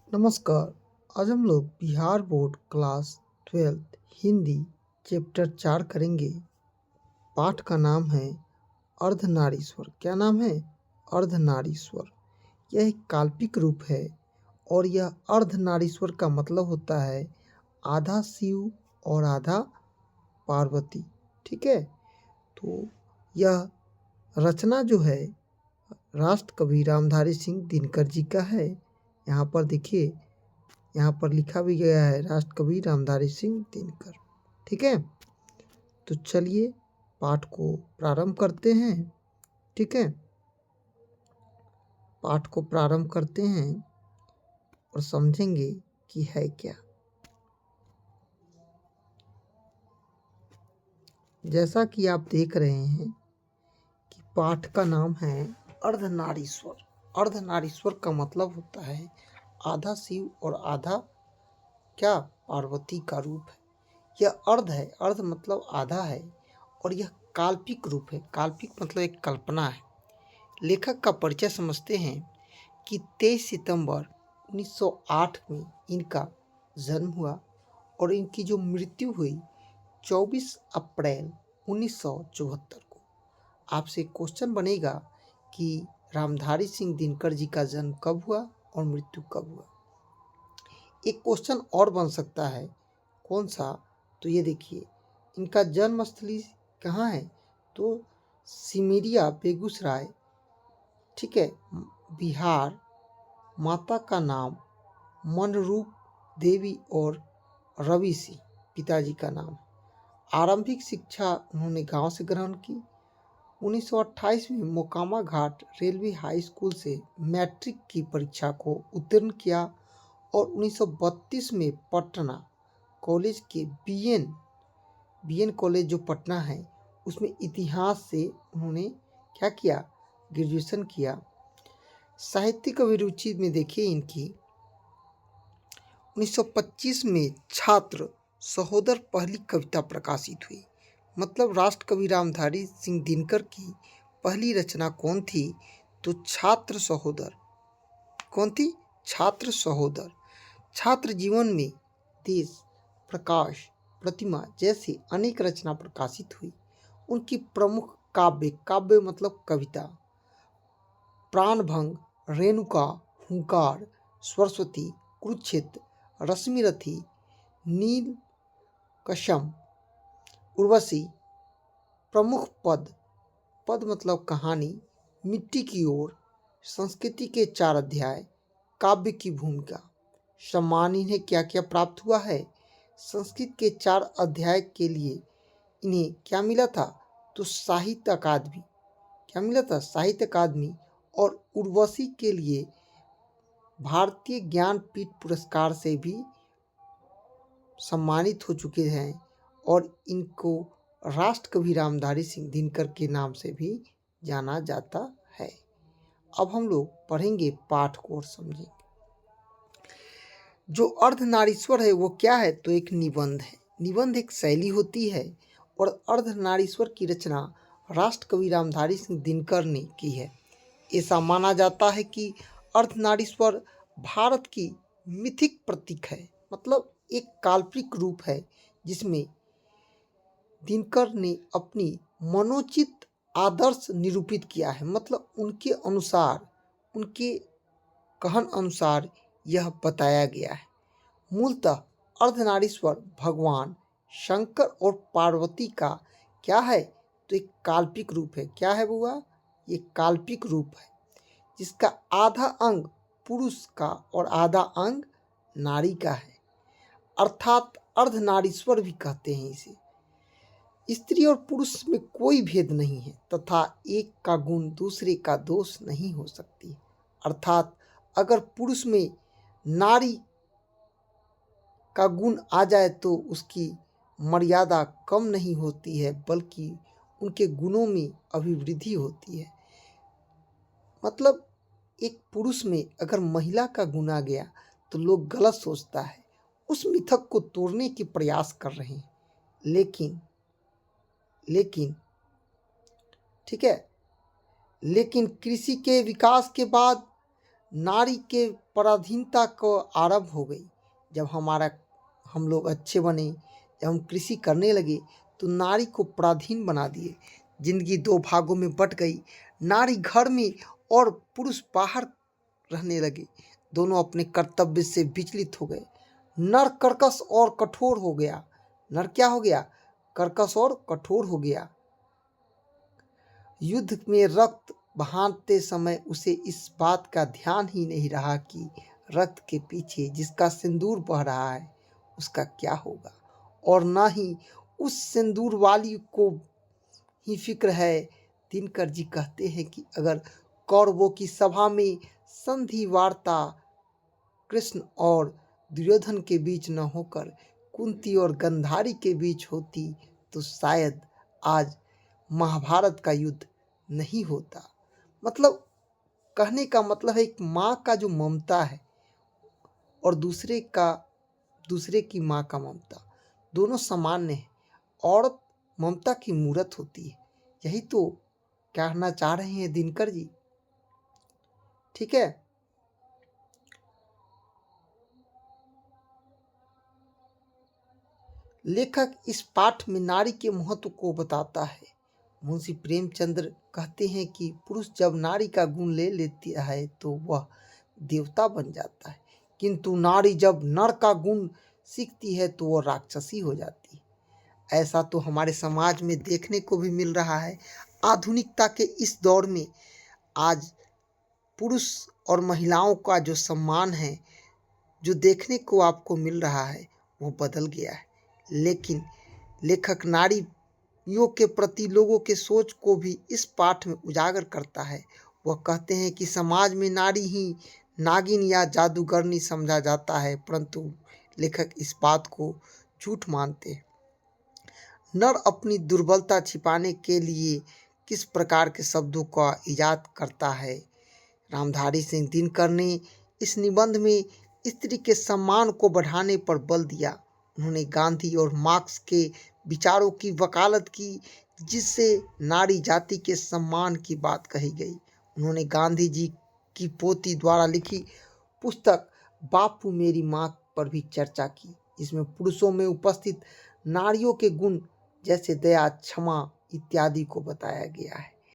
नमस्कार। आज हम लोग Bihar board class 12th Hindi chapter 4 करेंगे। पाठ का नाम है अर्धनारीश्वर। क्या नाम है? अर्धनारीश्वर। यह एक काल्पनिक रूप है और यह अर्धनारीश्वर का मतलब होता है आधा शिव और आधा पार्वती। ठीक है, तो यह रचना जो है राष्ट्र कवि रामधारी सिंह दिनकर जी का है। यहाँ पर देखिए, यहाँ पर लिखा भी गया है राष्ट्र कवि रामधारी सिंह दिनकर। ठीक है, तो चलिए पाठ को प्रारंभ करते हैं। ठीक है, पाठ को प्रारंभ करते हैं और समझेंगे कि है क्या। जैसा कि आप देख रहे हैं कि पाठ का नाम है अर्धनारीश्वर। अर्धनारीश्वर का मतलब होता है आधा शिव और आधा क्या पार्वती का रूप है। यह अर्ध है, अर्ध मतलब आधा है, और यह काल्पनिक रूप है। काल्पनिक मतलब एक कल्पना है। लेखक का परिचय समझते हैं कि 23 सितंबर 1908 में इनका जन्म हुआ और इनकी जो मृत्यु हुई 24 अप्रैल 1974 को। आपसे क्वेश्चन बनेगा कि रामधारी सिंह दिनकर जी का जन्म कब हुआ और मृत्यु कब हुआ। एक क्वेश्चन और बन सकता है, कौन सा? तो ये देखिए, इनका जन्म स्थली कहाँ है? तो सिमरिया बेगूसराय, ठीक है, बिहार। माता का नाम मनरूप देवी और रवि सिंह पिताजी का नाम। आरंभिक शिक्षा उन्होंने गांव से ग्रहण की। 1928 में मोकामा घाट रेलवे हाई स्कूल से मैट्रिक की परीक्षा को उत्तीर्ण किया और 1932 में पटना कॉलेज के बीएन कॉलेज जो पटना है उसमें इतिहास से उन्होंने क्या किया? ग्रेजुएशन किया। साहित्यिक अभिरुचि में देखिए इनकी 1925 में छात्र सहोदर पहली कविता प्रकाशित हुई। मतलब राष्ट्र कवि रामधारी सिंह दिनकर की पहली रचना कौन थी? तो छात्र सहोदर। कौन थी? छात्र सहोदर। छात्र जीवन में देश, प्रकाश, प्रतिमा जैसी अनेक रचना प्रकाशित हुई। उनकी प्रमुख काव्य मतलब कविता प्राणभंग, रेणुका, हुंकार, सरस्वती, कुरुक्षेत्र, रश्मिरथी, नील कशम, उर्वशी। प्रमुख पद मतलब कहानी, मिट्टी की ओर, संस्कृति के 4 अध्याय, काव्य की भूमिका। सम्मान इन्हें क्या क्या प्राप्त हुआ है? संस्कृत के 4 अध्याय के लिए इन्हें क्या मिला था? तो साहित्य अकादमी। क्या मिला था? साहित्य अकादमी। और उर्वशी के लिए भारतीय ज्ञानपीठ पुरस्कार से भी सम्मानित हो चुके हैं और इनको राष्ट्र कवि रामधारी सिंह दिनकर के नाम से भी जाना जाता है। अब हम लोग पढ़ेंगे पाठ को और समझेंगे। जो अर्धनारीश्वर है वो क्या है? तो एक निबंध है। निबंध एक शैली होती है और अर्धनारीश्वर की रचना राष्ट्र कवि रामधारी सिंह दिनकर ने की है। ऐसा माना जाता है कि अर्धनारीश्वर भारत की मिथिक प्रतीक है, मतलब एक काल्पनिक रूप है जिसमें दिनकर ने अपनी मनोचित आदर्श निरूपित किया है। मतलब उनके अनुसार, उनके कहन अनुसार यह बताया गया है। मूलतः अर्धनारीश्वर भगवान शंकर और पार्वती का क्या है? तो एक काल्पनिक रूप है। क्या है बुआ? ये काल्पनिक रूप है जिसका आधा अंग पुरुष का और आधा अंग नारी का है, अर्थात अर्धनारीश्वर भी कहते हैं इसे। स्त्री और पुरुष में कोई भेद नहीं है तथा एक का गुण दूसरे का दोष नहीं हो सकती। अर्थात अगर पुरुष में नारी का गुण आ जाए तो उसकी मर्यादा कम नहीं होती है बल्कि उनके गुणों में अभिवृद्धि होती है। मतलब एक पुरुष में अगर महिला का गुण आ गया तो लोग गलत सोचता है। उस मिथक को तोड़ने के प्रयास कर रहे हैं। लेकिन ठीक है, लेकिन कृषि के विकास के बाद नारी के पराधीनता को आरंभ हो गई। जब हम लोग अच्छे बने, जब हम कृषि करने लगे तो नारी को पराधीन बना दिए। जिंदगी दो भागों में बट गई। नारी घर में और पुरुष बाहर रहने लगे। दोनों अपने कर्तव्य से विचलित हो गए। नर कर्कश और कठोर हो गया। नर क्या हो गया? कर्कश और कठोर हो गया। युद्ध में रक्त बहाते समय उसे इस बात का ध्यान ही नहीं रहा कि रक्त के पीछे जिसका सिंदूर बह रहा है उसका क्या होगा, और ना ही उस सिंदूर वाली को ही फिक्र है। दिनकर जी कहते हैं कि अगर कौरवों की सभा में संधि वार्ता कृष्ण और दुर्योधन के बीच न होकर कुंती और गंधारी के बीच होती तो शायद आज महाभारत का युद्ध नहीं होता। मतलब कहने का मतलब है, एक माँ का जो ममता है और दूसरे की माँ का ममता दोनों सामान्य है। औरत ममता की मूरत होती है। यही तो कहना चाह रहे हैं दिनकर जी। ठीक है। लेखक इस पाठ में नारी के महत्व को बताता है। मुंशी प्रेमचंद्र कहते हैं कि पुरुष जब नारी का गुण ले लेता है तो वह देवता बन जाता है, किंतु नारी जब नर का गुण सीखती है तो वह राक्षसी हो जाती है। ऐसा तो हमारे समाज में देखने को भी मिल रहा है। आधुनिकता के इस दौर में आज पुरुष और महिलाओं का जो सम्मान है, जो देखने को आपको मिल रहा है, वो बदल गया है। लेकिन लेखक नारियों के प्रति लोगों के सोच को भी इस पाठ में उजागर करता है। वह कहते हैं कि समाज में नारी ही नागिन या जादूगरनी समझा जाता है, परंतु लेखक इस बात को झूठ मानते हैं। नर अपनी दुर्बलता छिपाने के लिए किस प्रकार के शब्दों का इजाद करता है। रामधारी सिंह दिनकर ने इस निबंध में स्त्री के सम्मान को बढ़ाने पर बल दिया। उन्होंने गांधी और मार्क्स के विचारों की वकालत की, जिससे नारी जाति के सम्मान की बात कही गई। उन्होंने गांधी जी की पोती द्वारा लिखी पुस्तक बापू मेरी माँ पर भी चर्चा की, जिसमें पुरुषों में उपस्थित नारियों के गुण जैसे दया, क्षमा इत्यादि को बताया गया है।